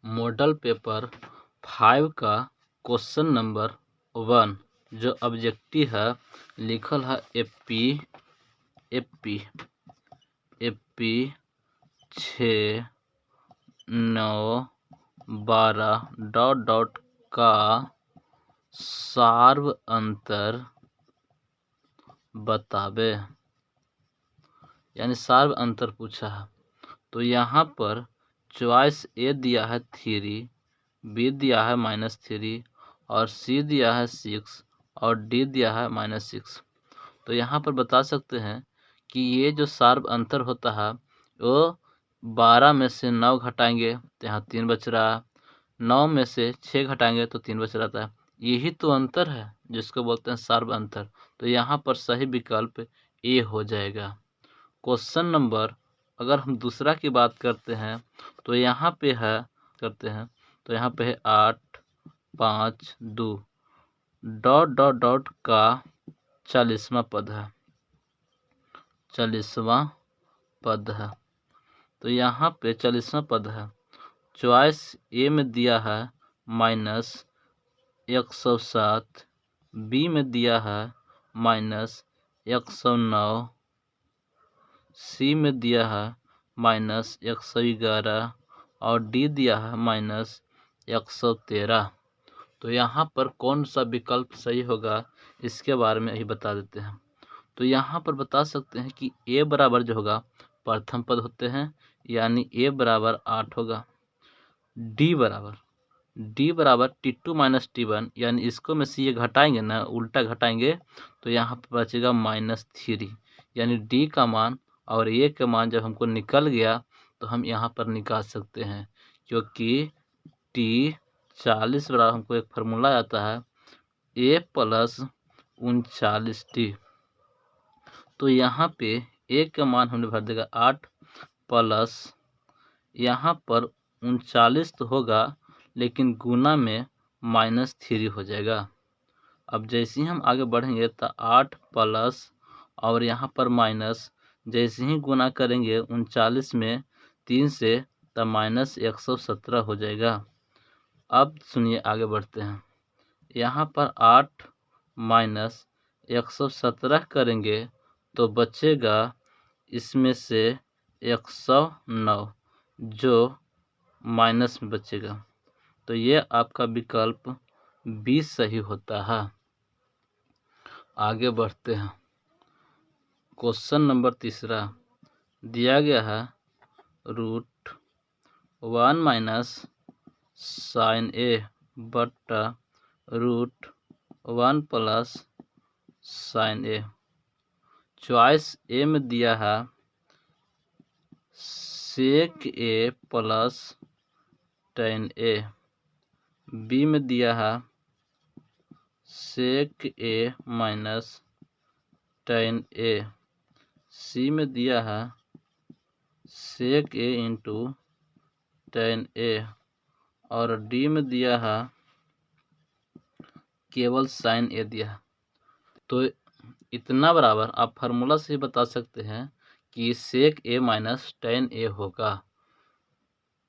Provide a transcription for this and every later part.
Model paper 5 का question number 1 जो objective है लिखल है एपी 6 9 12 डॉट डॉट का सार्व अंतर बतावे, यानी सार्व अंतर पूछा है। तो यहाँ पर चॉइस ए दिया है 3, बी दिया है -3 और सी दिया है 6 और डी दिया है -6। तो यहाँ पर बता सकते हैं कि ये जो सार्व अंतर होता है वो 12 में से 9 घटाएंगे तो यहाँ 3 बच रहा है, 9 में से 6 घटाएंगे तो 3 बच रहा है। यही तो अंतर है जिसको बोलते हैं सार्व अंतर। तो यहाँ पर सही विकल्प ए हो जाएगा। क्वेश्चन नंबर अगर हम दूसरा की बात करते हैं तो यहाँ पे है 8 5 2 डॉट डॉट डॉट का 40वां पद है, 40वां पद है। तो यहाँ पे 40वां पद है। चॉइस ए में दिया है -107, बी में दिया है -109, सी में दिया है -111 और डी दिया है -113। तो यहाँ पर कौन सा विकल्प सही होगा इसके बारे में ही बता देते हैं। तो यहाँ पर बता सकते हैं कि ए बराबर जो होगा प्रथम पद होते हैं, यानी ए बराबर 8 होगा। डी बराबर T2 - T1, यानी इसको में से ये घटाएंगे ना, उल्टा घटाएंगे तो यहाँ पर बचेगा -3, यानी डी का मान और ए का मान जब हमको निकल गया तो हम यहाँ पर निकाल सकते हैं, क्योंकि टी 40 बराबर हमको एक फार्मूला आता है A + 39T। तो यहाँ पे ए का मान हमने भर देगा 8 प्लस यहाँ पर 39 तो होगा लेकिन गुना में -3 हो जाएगा। अब जैसे ही हम आगे बढ़ेंगे तो 8 प्लस और यहाँ पर माइनस, जैसे ही गुना करेंगे 39 में 3 से तो -117 हो जाएगा। अब सुनिए आगे बढ़ते हैं। यहाँ पर 8 - 117 करेंगे तो बचेगा इसमें से 109 जो माइनस में बचेगा। तो ये आपका विकल्प बी सही होता है। आगे बढ़ते हैं। क्वेश्चन नंबर 3 दिया गया है √1 - sin A बट्टा √1 + sin A। चॉइस ए में दिया है sec A + tan A, B में दिया है sec A - tan A, सी में दिया है sec A × tan A और डी में दिया है केवल sin A दिया है। तो इतना बराबर आप फार्मूला से ही बता सकते हैं कि sec A - tan A होगा।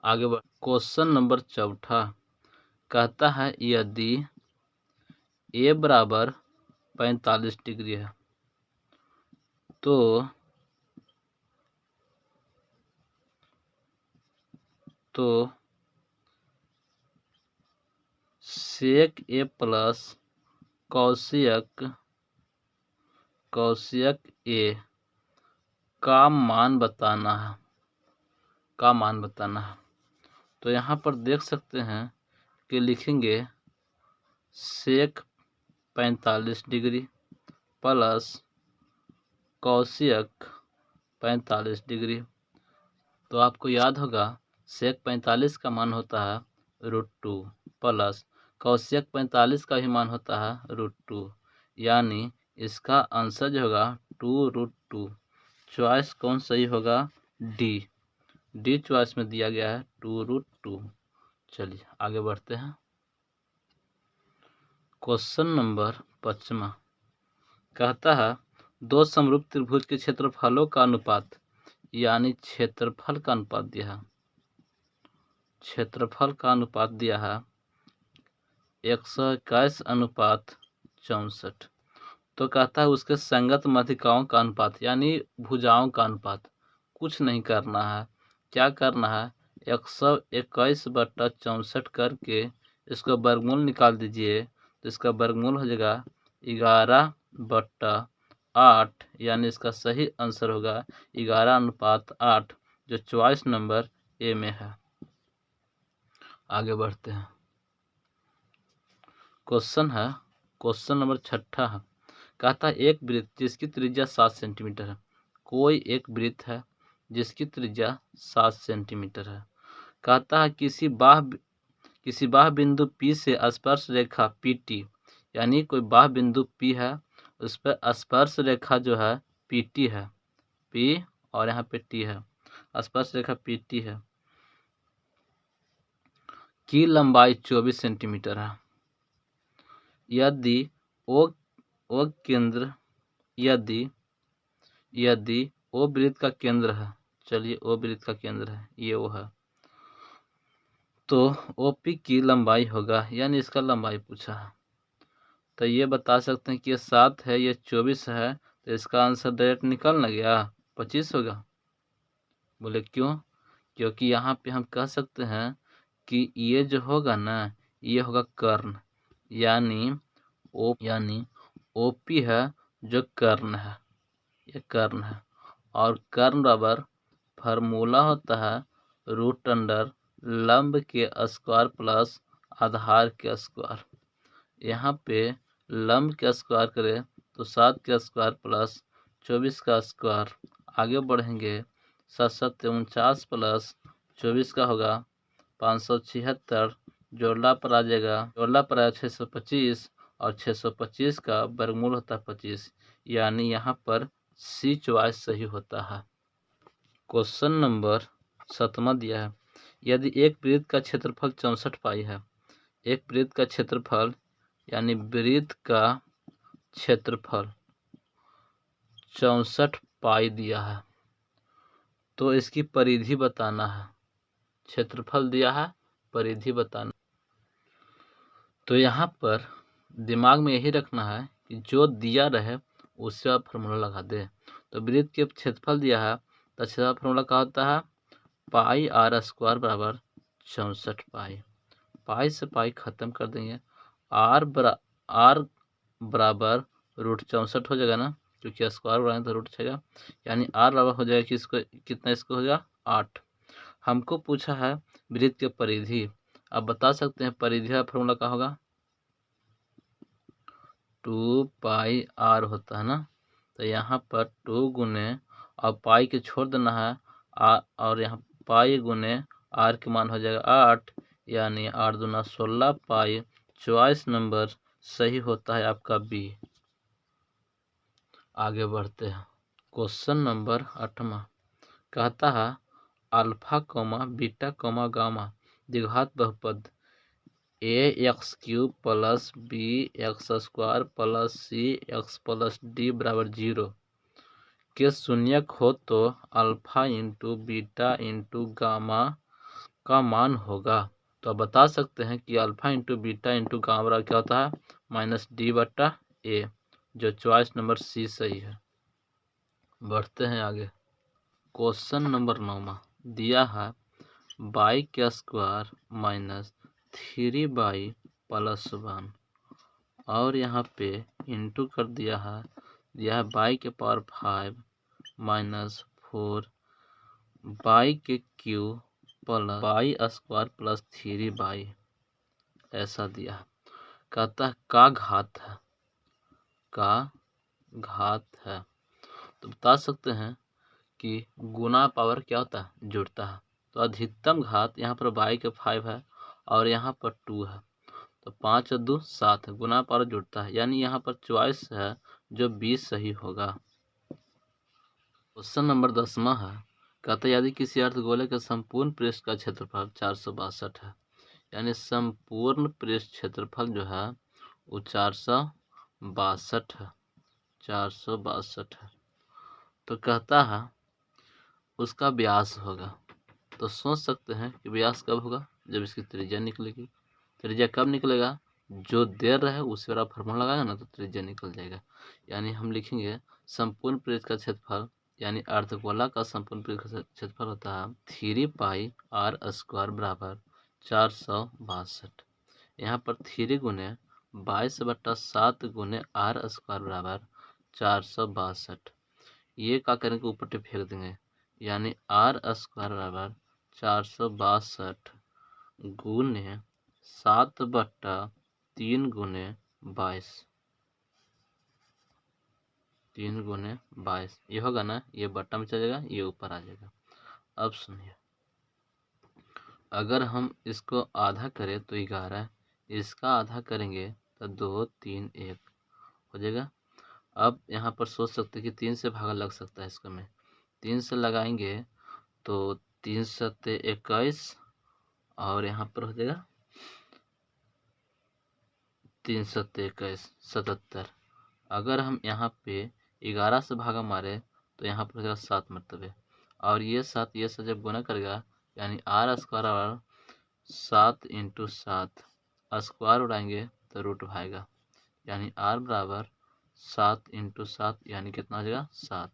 आगे बढ़ क्वेश्चन नंबर 4 कहता है यदि A बराबर 45 डिग्री है तो sec A + cosec A का मान बताना है। तो यहाँ पर देख सकते हैं कि लिखेंगे sec 45 degree plus cosec 45 degree. तो आपको याद होगा sec 45 का मान होता है √2 प्लस cosec 45 का भी मान होता है √2, यानी इसका आंसर जो होगा 2√2। चॉइस कौन सही होगा? डी चॉइस में दिया गया है 2√2। चलिए आगे बढ़ते हैं। क्वेश्चन नंबर 5 कहता है दो समरूप त्रिभुज के क्षेत्रफलों का अनुपात, यानी क्षेत्रफल का अनुपात दिया है। क्षेत्रफल का अनुपात दिया है 121:64। तो कहता है उसके संगत माध्यिकाओं का अनुपात यानी भुजाओं का अनुपात। कुछ नहीं करना है, क्या करना है 121/64 करके इसको वर्गमूल निकाल दीजिए। तो इसका वर्गमूल हो जाएगा 11/8, यानी इसका सही आंसर होगा 11:8, जो चॉइस नंबर ए में है। आगे बढ़ते हैं। क्वेश्चन नंबर 6 है। कहता है एक वृत्त जिसकी त्रिज्या 7 सेंटीमीटर है। कोई एक वृत्त है जिसकी त्रिज्या 7 सेंटीमीटर है। कहता है किसी बाह्य बिंदु P से स्पर्श रेखा PT, यानी कोई बाह्य बिंदु P है, उस पर स्पर्श रेखा जो है PT है, P और यहाँ पे T है, स्पर्श रेखा PT है, की लंबाई 24 सेंटीमीटर है। यदि ओ केंद्र यदि ओ वृत्त का केंद्र है, चलिए ओ वृत्त का केंद्र है, ये वो है, तो OP की लंबाई होगा, यानी इसका लंबाई पूछा है। तो ये बता सकते हैं कि ये 7 है, ये 24 है, तो इसका आंसर डायरेक्ट निकल ना गया, 25 होगा। बोले क्यों? क्योंकि यहाँ पे हम कह सकते हैं कि ये जो होगा ना, ये होगा कर्ण, यानी OP है जो कर्ण है, ये कर्ण है। और कर्ण बराबर फार्मूला होता है √अंडर लंब के स्क्वायर प्लस आधार के स्क्वायर। यहाँ पे लंब के स्क्वायर करें तो 7 के स्क्वायर प्लस 24 का स्क्वायर। आगे बढ़ेंगे, 7 7 49 प्लस 24 का होगा 576, जोड़ला पर आ जाएगा 625, और 625 का वर्गमूल होता है 25, यानी यहाँ पर C चॉइस सही होता है। क्वेश्चन नंबर 7 दिया है। यदि एक वृत्त का क्षेत्रफल 64 पाई है, एक वृत्त का क्षेत्रफल यानी वृत्त का क्षेत्रफल 64 पाई दिया है, तो इसकी परिधि बताना है। क्षेत्रफल दिया है, परिधि बताना। तो यहाँ पर दिमाग में यही रखना है कि जो दिया रहे उससे आप फार्मूला लगा दे। तो वृत्त के क्षेत्रफल दिया है, तो क्षेत्रफल फार्मूला क्या होता है, पाई r² बराबर 64 पाई। पाई से पाई खत्म कर देंगे, r बराबर √64 हो जाएगा ना, क्योंकि स्क्वायर बनाए तो रूट छेगा, यानी r बराबर हो जाएगा कि इसको कितना, इसको हो जाएगा 8। हमको पूछा है वृत्त के परिधि। अब बता सकते हैं परिधि का फॉर्मूला क्या होगा, 2πr होता है ना। तो यहाँ पर 2 गुने और पाई के छोड़ देना है, और यहाँ पाई गुने r के मान हो जाएगा 8, यानी 8 दूना 16 पाई। चॉइस नंबर सही होता है आपका B। आगे बढ़ते हैं। क्वेश्चन नंबर 8 कहता है अल्फा बीटा गामा द्विघात बहुपद ax³ plus bx² plus cx plus d बराबर 0 के शून्यक हो तो alpha into beta into gamma का मान होगा। तो आप बता सकते हैं कि alpha into beta into gamma बराबर क्या होता है -d/a, जो चॉइस नंबर C सही है। बढ़ते हैं आगे। क्वेश्चन नंबर 9 दिया है y² माइनस 3y प्लस 1, और यहाँ पे इंटू कर दिया है y के पावर 5 माइनस 4 y के cube plus y² plus 3y, ऐसा दिया है। कहता है का घात है। तो बता सकते हैं कि गुना पावर क्या होता है, जुड़ता है। तो अधिकतम घात यहाँ पर y के 5 है और यहाँ पर 2 है, तो 5 और 2 7 है, गुना पावर जुड़ता है, यानी यहाँ पर चॉइस है जो 20 सही होगा। क्वेश्चन नंबर 10 है। कहता है यदि किसी अर्धगोले के संपूर्ण पृष्ठ का क्षेत्रफल 462 है, यानी संपूर्ण पृष्ठ क्षेत्रफल जो है वो 462 है, 462 है। तो कहता है उसका व्यास होगा। तो सोच सकते हैं कि व्यास कब होगा, जब इसकी त्रिज्या निकलेगी। त्रिज्या कब निकलेगा? जो दे रहा है उसी वाला फार्मूला लगाएगा ना तो त्रिज्या निकल जाएगा। यानी हम लिखेंगे संपूर्ण पृष्ठ का क्षेत्रफल यानी अर्धगोला का संपूर्ण पृष्ठ का क्षेत्रफल होता है 3πr² बराबर 462। यहाँ पर 3 गुने 22/7 गुने r² बराबर 462। ये क्या करेंगे? ऊपर से फेंक देंगे, यानी r² बराबर 462 गुने 7/3 गुने 22। 3 गुने 22 ये होगा ना, ये बट्टा में चलेगा, ये ऊपर आ जाएगा। अब सुनिए, अगर हम इसको आधा करें तो 11, इसका आधा करेंगे तो 2 3 1 हो जाएगा। अब यहाँ पर सोच सकते हैं कि 3 से भागा लग सकता है इसका में, 3 से लगाएंगे तो 3 7 21 और यहाँ पर हो जाएगा 3 7 21 77। अगर हम यहाँ पे 11 से भागा मारे तो यहाँ पर हो जाएगा 7 मरतबे, और ये 7 जब गुना करेगा यानी r² 7 × 7 स्क्वायर उड़ाएंगे तो रूट भाएगा, यानी r बराबर 7 × 7 यानी कितना हो जाएगा 7।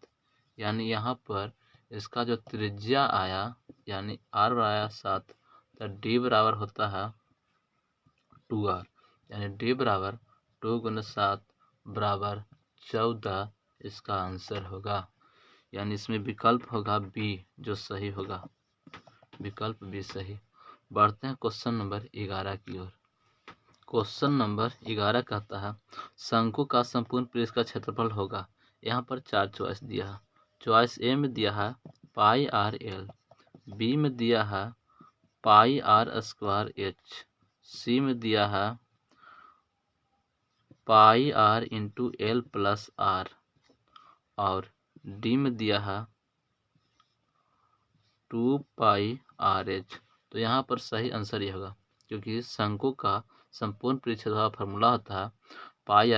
यानी यहाँ पर इसका जो त्रिज्या आया यानी r आया 7 तो d बराबर होता है 2r, यानी d बराबर 2 × 7 बराबर 14 इसका आंसर होगा। यानी इसमें विकल्प होगा बी जो सही होगा, विकल्प बी सही। बढ़ते हैं क्वेश्चन नंबर 11 की ओर। क्वेश्चन नंबर 11 कहता है शंकु का संपूर्ण पृष्ठ का क्षेत्रफल होगा। यहाँ पर 4 चॉइस दिया है। चॉइस ए में दिया है πrl, बी में दिया है πr²h, सी में दिया है πr × l + r और डी में दिया है 2πrh। तो यहाँ पर सही आंसर ये होगा, क्योंकि शंकु का संपूर्ण पृष्ठ का फार्मूला होता है πr ×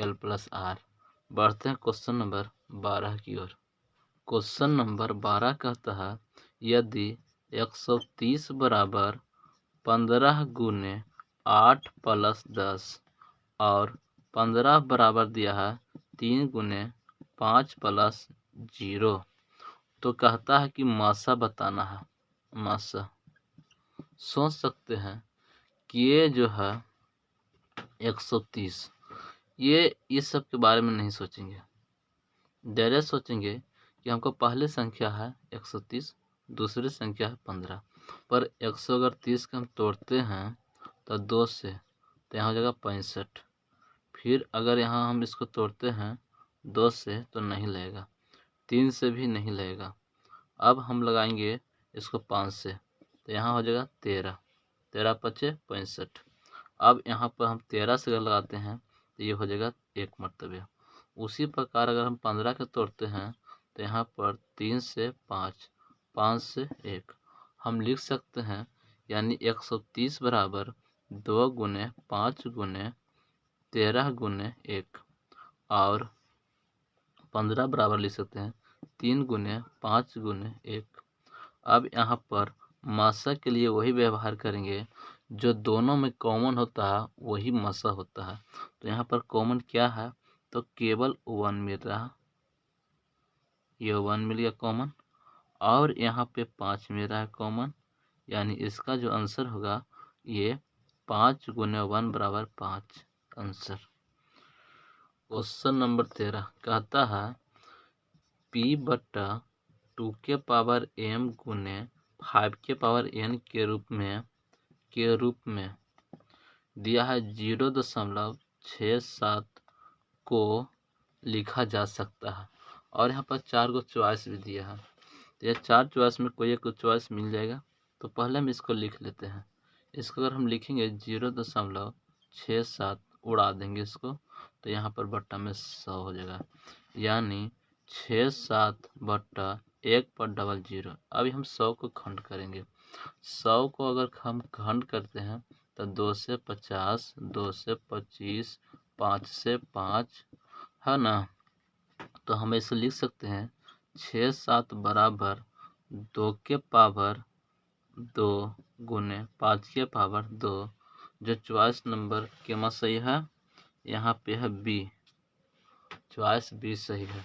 l + r। बढ़ते हैं क्वेश्चन नंबर 12 की ओर। क्वेश्चन नंबर 12 कहता है यदि 130 बराबर 15 गुने 8 + 10 और 15 बराबर दिया है 3 गुने 5 + 0, तो कहता है कि मासा बताना है। मासा सोच सकते हैं कि ये जो है 130, ये इस सब के बारे में नहीं सोचेंगे, डायरेक्ट सोचेंगे कि हमको पहले संख्या है 130, दूसरी संख्या है 15, पर 130 के हम तोड़ते हैं तो 2 से, तो यहाँ हो जाएगा 65। फिर अगर यहाँ हम इसको तोड़ते हैं 2 से तो नहीं लगेगा, 3 से भी नहीं लगेगा। अब हम लगाएंगे इसको 5 से, तो यहाँ हो जाएगा 13, 13 × 5 = 65। अब यहाँ पर हम 13 से अगर लगाते हैं तो ये हो जाएगा 1 मरतबे। उसी प्रकार अगर हम 15 के तोड़ते हैं तो यहाँ पर 3 से 5, 5 से 1 हम लिख सकते हैं, यानी 130 बराबर 2 गुने 5 गुने 13 गुने 1 और 15 बराबर लिख सकते हैं 3 गुने 5 गुने 1। अब यहाँ पर मासा के लिए वही व्यवहार करेंगे जो दोनों में कॉमन होता है, वही मासा होता है। तो यहाँ पर कॉमन क्या है, तो केवल 1 मिल रहा, ये 1 मिल गया कॉमन, और यहाँ पे 5 मिल रहा है कॉमन, यानी इसका जो आंसर होगा ये 5 गुने 1 बराबर 5 आंसर। क्वेश्चन नंबर 13 कहता है p/2 के पावर m गुने 5 के पावर n के रूप में दिया है 0.67 को लिखा जा सकता है, और यहाँ पर 4 को चॉइस भी दिया है। तो यह 4 चॉइस में कोई एक चॉइस मिल जाएगा। तो पहले हम इसको लिख लेते हैं। इसको अगर हम लिखेंगे 0.67 उड़ा देंगे इसको, तो यहाँ पर बट्टा में 100 हो जाएगा, यानी 67/1/00। अभी हम 100 को खंड करेंगे। 100 को अगर हम खंड करते हैं तो 2 से 50, 2 से 25, 5 से 5 है ना। तो हम इसे लिख सकते हैं 67 बराबर 2 के पावर 2 गुने 5 की पावर 2। जो चॉइस नंबर कीमत सही है यहाँ पे है बी, चॉइस बी सही है।